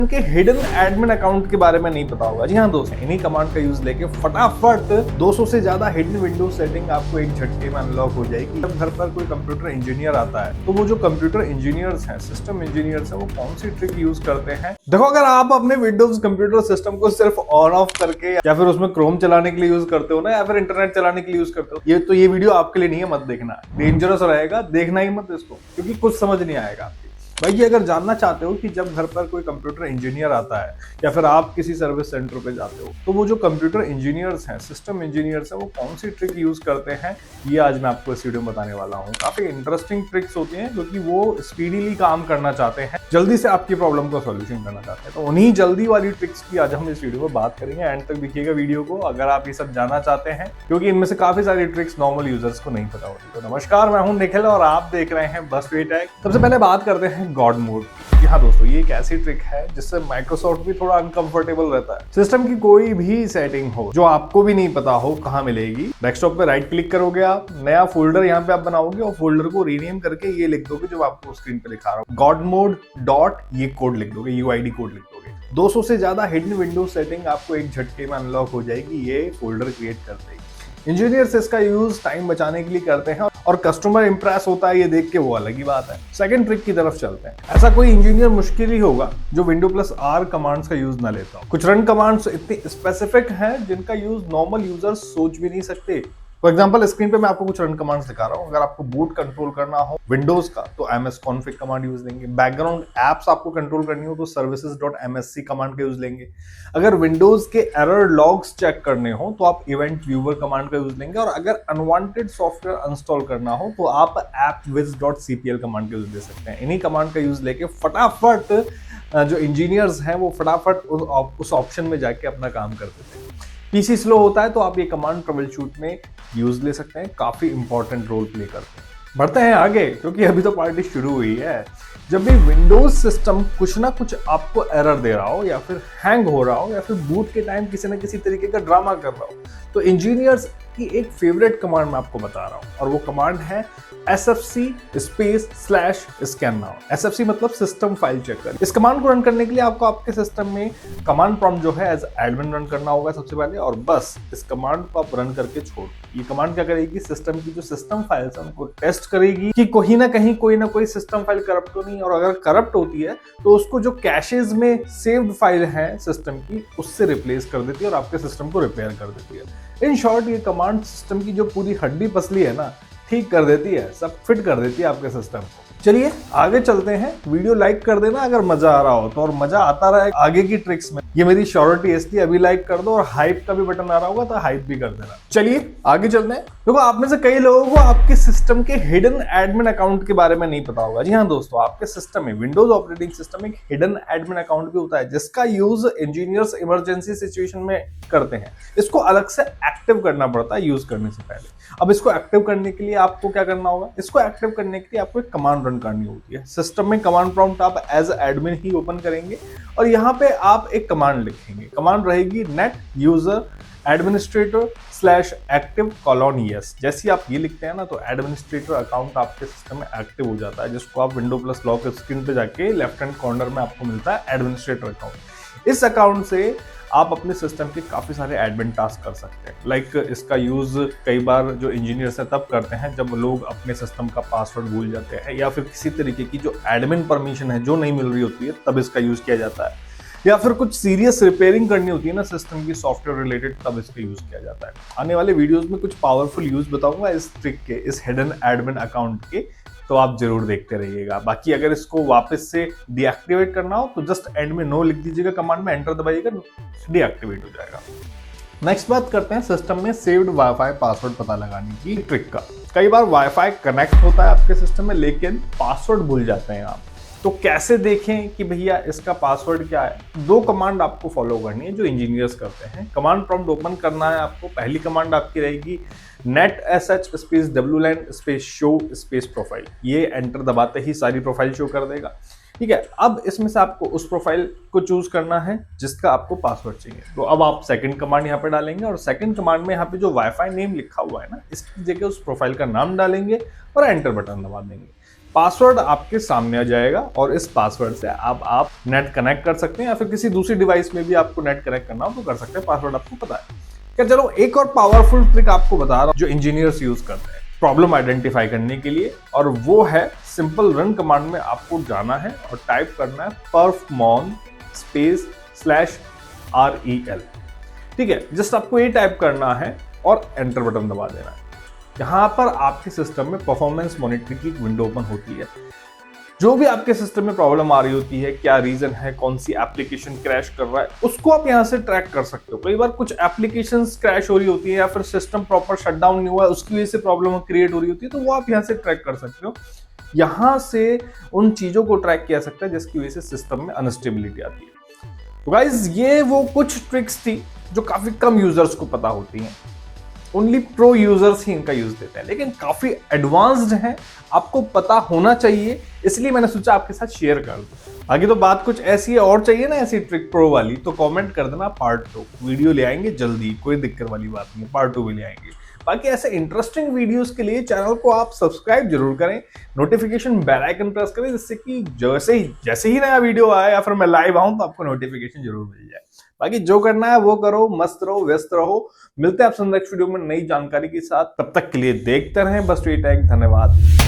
उनके hidden admin account के बारे में नहीं पता होगा। जी हाँ दोस्तों, इन्हीं कमांड का यूज लेके फटाफट 200 से ज्यादा हिडन विंडोज सेटिंग आपको एक झटके में अनलॉक हो जाएगी। जब घर पर कोई कंप्यूटर इंजीनियर आता है तो वो जो कंप्यूटर इंजीनियर्स हैं, सिस्टम इंजीनियर्स हैं, वो कौन सी ट्रिक यूज करते हैं। देखो, अगर आप अपने विंडोज कंप्यूटर सिस्टम को सिर्फ ऑन ऑफ करके या फिर उसमें क्रोम चलाने के लिए यूज करते हो ना, या फिर इंटरनेट चलाने के लिए यूज करते हो, ये वीडियो आपके लिए नहीं है, मत देखना। डेंजरस रहेगा, देखना ही मत इसको, क्योंकि कुछ समझ नहीं आएगा। भाई, ये अगर जानना चाहते हो कि जब घर पर कोई कंप्यूटर इंजीनियर आता है या फिर आप किसी सर्विस सेंटर पे जाते हो तो वो जो कंप्यूटर इंजीनियर्स हैं, सिस्टम इंजीनियर्स हैं, वो कौन सी ट्रिक यूज करते हैं, ये आज मैं आपको इस वीडियो में बताने वाला हूँ। काफी इंटरेस्टिंग ट्रिक्स होती हैं क्योंकि वो स्पीडीली काम करना चाहते हैं, जल्दी से आपकी प्रॉब्लम का सॉल्यूशन करना चाहते हैं। तो उन्हीं जल्दी वाली ट्रिक्स की आज हम इस वीडियो में बात करेंगे। एंड तक देखिएगा वीडियो को अगर आप ये सब जानना चाहते हैं, क्योंकि इनमें से काफी सारी ट्रिक्स नॉर्मल यूजर्स को नहीं पता होती। तो नमस्कार, मैं हूं निखिल और आप देख रहे हैं बस वे टेक। सबसे पहले बात करते हैं गॉड मोड। जी हाँ दोस्तों, ये एक ऐसी ट्रिक है जिससे माइक्रोसॉफ्ट भी थोड़ा अनकंफर्टेबल रहता है। सिस्टम की कोई भी सेटिंग हो जो आपको भी नहीं पता हो कहाँ मिलेगी, डेस्कटॉप पे राइट क्लिक करोगे, आप नया फोल्डर यहाँ पे आप बनाओगे और फोल्डर को रीनेम करके ये लिख दोगे जो आपको स्क्रीन पे दिखा रहा हूँ, godmode. ये कोड लिख दोगे, यूआईडी कोड लिख दोगे। 200 से ज्यादा हिडन विंडोज सेटिंग आपको एक झटके में अनलॉक हो जाएगी, ये फोल्डर क्रिएट कर देगी। इंजीनियर्स इसका यूज टाइम बचाने के लिए करते हैं और कस्टमर इंप्रेस होता है ये देख के, वो अलग ही बात है। सेकंड ट्रिक की तरफ चलते हैं। ऐसा कोई इंजीनियर मुश्किल ही होगा जो Windows+R कमांड्स का यूज ना लेता हो। कुछ रन कमांड्स इतनी स्पेसिफिक हैं जिनका यूज नॉर्मल यूजर्स सोच भी नहीं सकते। फॉर एग्जाम्पल, स्क्रीन पे मैं आपको कुछ रन कमांड्स दिखा रहा हूँ। अगर आपको बूट कंट्रोल करना हो विंडोज का तो msconfig कमांड यूज लेंगे। बैकग्राउंड एप्स आपको कंट्रोल करनी हो तो services.msc कमांड का यूज लेंगे। अगर विंडोज के एरर लॉग्स चेक करने हो तो आप इवेंट व्यूवर कमांड का यूज लेंगे। और अगर अनवांटेड सॉफ्टवेयर इंस्टॉल करना हो तो आप appwiz.cpl कमांड का यूज ले सकते हैं। इन्हीं कमांड का यूज लेके फटाफट जो इंजीनियर्स हैं वो फटाफट उस ऑप्शन में जाके अपना काम कर देते हैं। पीसी स्लो होता है तो आप ये कमांड ट्रबल शूट में यूज ले सकते हैं, काफी इंपॉर्टेंट रोल प्ले करते हैं। बढ़ते हैं आगे, क्योंकि अभी तो पार्टी शुरू हुई है। जब भी विंडोज सिस्टम कुछ ना कुछ आपको एरर दे रहा हो या फिर हैंग हो रहा हो या फिर बूट के टाइम किसी ना किसी तरीके का ड्रामा कर रहा हो, तो इंजीनियर्स की एक फेवरेट कमांड मैं आपको बता रहा हूं और वो कमांड है sfc /scan now। sfc मतलब सिस्टम फाइल चेकर। इस कमांड को रन करने के लिए आपको आपके सिस्टम में कमांड प्रॉम्प्ट जो है एज एडमिन रन करना होगा सबसे पहले, और बस इस कमांड को आप रन करके छोड़। ये कमांड क्या करेगी, सिस्टम की जो सिस्टम फाइल्स है उनको टेस्ट करेगी कि कोई ना कोई सिस्टम फाइल करप्ट तो नहीं, और अगर करप्ट होती है तो उसको जो कैशेज में सेव्ड फाइल है सिस्टम की उससे रिप्लेस कर देती है और आपके सिस्टम को रिपेयर कर देती है। इन शॉर्ट, ये कमांड सिस्टम की जो पूरी हड्डी पसली है ना, ठीक कर देती है, सब फिट कर देती है आपके सिस्टम को। चलिए आगे चलते हैं। वीडियो लाइक कर देना अगर मजा आ रहा हो तो, और मजा आता रहे आगे की ट्रिक्स में, ये मेरी श्योरिटी है, इसलिए अभी लाइक कर दो। और हाइप का भी बटन आ रहा होगा तो हाइप भी कर देना। चलिए आगे चलते हैं। देखो, आप में से कई लोगों को आपके सिस्टम के हिडन एडमिन अकाउंट के बारे में नहीं पता होगा। जी हाँ दोस्तों, आपके सिस्टम में, विंडोज ऑपरेटिंग सिस्टम में एक हिडन एडमिन अकाउंट भी होता है जिसका यूज इंजीनियर्स इमरजेंसी सिचुएशन में करते हैं। इसको अलग से एक्टिव करना पड़ता है यूज करने से पहले। अब इसको एक्टिव करने के लिए आपको क्या करना होगा, इसको एक्टिव करने के लिए आपको एक कमांड रन करनी होती है। सिस्टम में कमांड प्रॉम्प्ट आप एज एडमिन ही ओपन करेंगे और यहाँ पे आप एक कमांड लिखेंगे। कमांड रहेगी net user administrator /active:yes। जैसे आप ये लिखते हैं ना तो एडमिनिस्ट्रेटर अकाउंट आपके सिस्टम में एक्टिव हो जाता है, जिसको आप विंडो प्लस लॉक स्क्रीन पे जाके लेफ्ट हैंड कॉर्नर में आपको मिलता है एडमिनिस्ट्रेटर अकाउंट। इस अकाउंट से आप अपने सिस्टम के काफी सारे एडमिन टास्क कर सकते हैं। लाइक इसका यूज कई बार जो इंजीनियर्स हैं तब करते हैं जब लोग अपने सिस्टम का पासवर्ड भूल जाते हैं या फिर किसी तरीके की जो एडमिन परमिशन है जो नहीं मिल रही होती है, तब इसका यूज किया जाता है। या फिर कुछ सीरियस रिपेयरिंग करनी होती है ना सिस्टम की सॉफ्टवेयर रिलेटेड, तब इसका यूज किया जाता है। आने वाले वीडियोस में कुछ पावरफुल यूज बताऊंगा इस ट्रिक के, इस हिडन एडमिन अकाउंट के, तो आप जरूर देखते रहिएगा। बाकी अगर इसको वापस से डीएक्टिवेट करना हो तो जस्ट एंड में नो लिख दीजिएगा, कमांड में एंटर दबाइएगा, डीएक्टिवेट हो जाएगा। नेक्स्ट बात करते हैं सिस्टम में सेव्ड वाईफाई पासवर्ड पता लगाने की ट्रिक का। कई बार वाईफाई कनेक्ट होता है आपके सिस्टम में लेकिन पासवर्ड भूल जाते हैं आप, तो कैसे देखें कि भैया इसका पासवर्ड क्या है। दो कमांड आपको फॉलो करनी है जो इंजीनियर्स करते हैं। कमांड प्रॉम्प्ट ओपन करना है आपको। पहली कमांड आपकी रहेगी netsh wlan show प्रोफाइल। ये एंटर दबाते ही सारी प्रोफाइल शो कर देगा। ठीक है, अब इसमें से आपको उस प्रोफाइल को चूज करना है जिसका आपको पासवर्ड चाहिए। तो अब आप सेकंड कमांड यहाँ पे डालेंगे और सेकंड कमांड में यहाँ पे जो वाईफाई नेम लिखा हुआ है ना, इसकी जगह उस प्रोफाइल का नाम डालेंगे और एंटर बटन दबा देंगे। पासवर्ड आपके सामने आ जाएगा और इस पासवर्ड से आप नेट कनेक्ट कर सकते हैं या फिर किसी दूसरी डिवाइस में भी आपको नेट कनेक्ट करना हो तो कर सकते हैं। पासवर्ड आपको पता है क्या। चलो एक और पावरफुल ट्रिक आपको बता रहा हूं जो इंजीनियर्स यूज करते हैं प्रॉब्लम आइडेंटिफाई करने के लिए, और वो है सिंपल रन कमांड में आपको जाना है और टाइप करना है perfmon स्पेस /rel। ठीक है, जस्ट आपको ये टाइप करना है और एंटर बटन दबा देना है। यहां पर आपके सिस्टम में परफॉर्मेंस मॉनिटरिंग की एक विंडो ओपन होती है। जो भी आपके सिस्टम में प्रॉब्लम आ रही होती है, क्या रीजन है, कौन सी एप्लीकेशन क्रैश कर रहा है, उसको आप यहां से ट्रैक कर सकते हो। कई बार कुछ एप्लीकेशंस क्रैश हो रही होती है या फिर सिस्टम प्रॉपर शटडाउन नहीं हुआ है, उसकी वजह से प्रॉब्लम क्रिएट हो रही होती है, तो वो आप यहां से ट्रैक कर सकते हो। यहां से उन चीजों को ट्रैक किया सकता है जिसकी वजह से सिस्टम में अनस्टेबिलिटी आती है। तो गाइस ये वो कुछ ट्रिक्स थी जो काफी कम यूजर्स को पता होती हैं। ओनली प्रो यूजर्स ही इनका यूज देते हैं, लेकिन काफी एडवांस्ड है, आपको पता होना चाहिए, इसलिए मैंने सोचा आपके साथ शेयर कर दूं। आगे तो बात कुछ ऐसी है और चाहिए ना ऐसी ट्रिक प्रो वाली, तो कमेंट कर देना, पार्ट 2 वीडियो ले आएंगे जल्दी, कोई दिक्कत वाली बात नहीं, पार्ट 2 भी ले आएंगे। बाकी ऐसे इंटरेस्टिंग वीडियोस के लिए चैनल को आप सब्सक्राइब जरूर करें, नोटिफिकेशन बेल आइकन प्रेस करें, जिससे कि जैसे ही नया वीडियो आए या फिर मैं लाइव आऊं तो आपको नोटिफिकेशन जरूर मिल जाए। बाकी जो करना है वो करो, मस्त रहो, व्यस्त रहो। मिलते हैं आपसे नेक्स्ट वीडियो में नई जानकारी के साथ, तब तक के लिए देखते रहें बस ट्वीट टैग। धन्यवाद।